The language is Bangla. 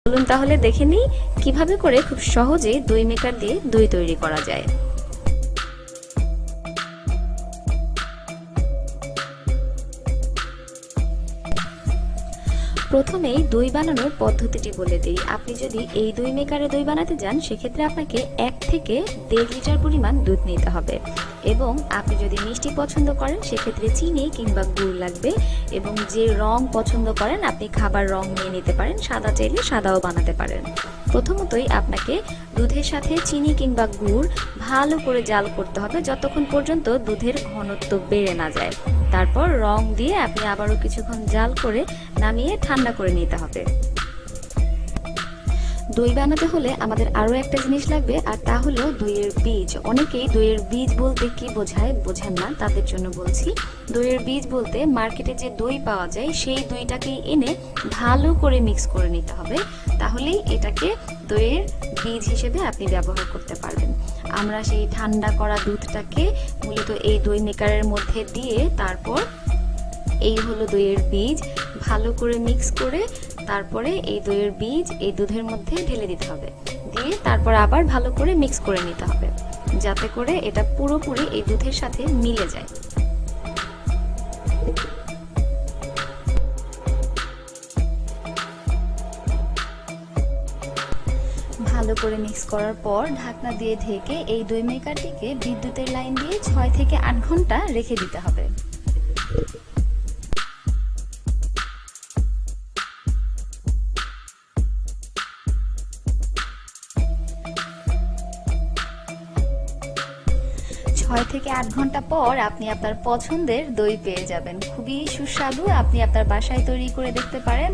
চলুন তাহলে দেখে নিই কিভাবে করে খুব সহজে দই মেকার দিয়ে দই তৈরি করা যায়। প্রথমেই দই বানানোর পদ্ধতিটি বলে দিই। আপনি যদি এই দই মেকারে দই বানাতে যান সেক্ষেত্রে আপনাকে 1 থেকে 1.5 লিটার পরিমাণ দুধ নিতে হবে, এবং আপনি যদি মিষ্টি পছন্দ করেন সেক্ষেত্রে চিনি কিংবা গুড় লাগবে, এবং যে রং পছন্দ করেন আপনি খাবার রং নিয়ে নিতে পারেন, সাদা চাইলে সাদাও বানাতে পারেন। প্রথমতই আপনাকে দুধের সাথে চিনি কিংবা গুড় ভালো করে জাল করতে হবে যতক্ষণ পর্যন্ত দুধের ঘনত্ব বেড়ে না যায়। তারপর রং দিয়ে আপনি আবারও কিছুক্ষণ জাল করে নামিয়ে ঠান্ডা করে নিতে হবে। দই বানাতে হলে আমাদের আরও একটা জিনিস লাগবে, আর তা হলো দইয়ের বীজ। অনেকেই দইয়ের বীজ বলতে কি বোঝায় বোঝেন না, তাদের জন্য বলছি। দইয়ের বীজ বলতে মার্কেটে যে দই পাওয়া যায় সেই দইটাকেই এনে ভালো করে মিক্স করে নিতে হবে, তাহলেই এটাকে দইয়ের বীজ হিসেবে আপনি ব্যবহার করতে পারবেন। আমরা সেই ঠান্ডা করা দুধটাকে মূলত এই দই মেকারের মধ্যে দিয়ে তারপর এই হলো দইয়ের বীজ ভালো করে মিক্স করে তারপরে এই দইয়ের বীজ এই দুধের মধ্যে ঢেলে দিতে হবে, দিয়ে তারপর আবার ভালো করে মিক্স করে নিতে হবে যাতে করে এটা পুরোপুরি এই দুধের সাথে মিলে যায়। ভালো করে মিক্স করার পর ঢাকনা দিয়ে ঢেকে এই দই মেকারটিকে বিদ্যুতের লাইন দিয়ে 6 থেকে 8 ঘন্টা রেখে দিতে হবে। ছয় থেকে 8 ঘন্টা পর আপনি আপনার পছন্দের দই পেয়ে যাবেন। খুবই সুস্বাদু, আপনি আপনার বাসায় তৈরি করে দেখতে পারেন।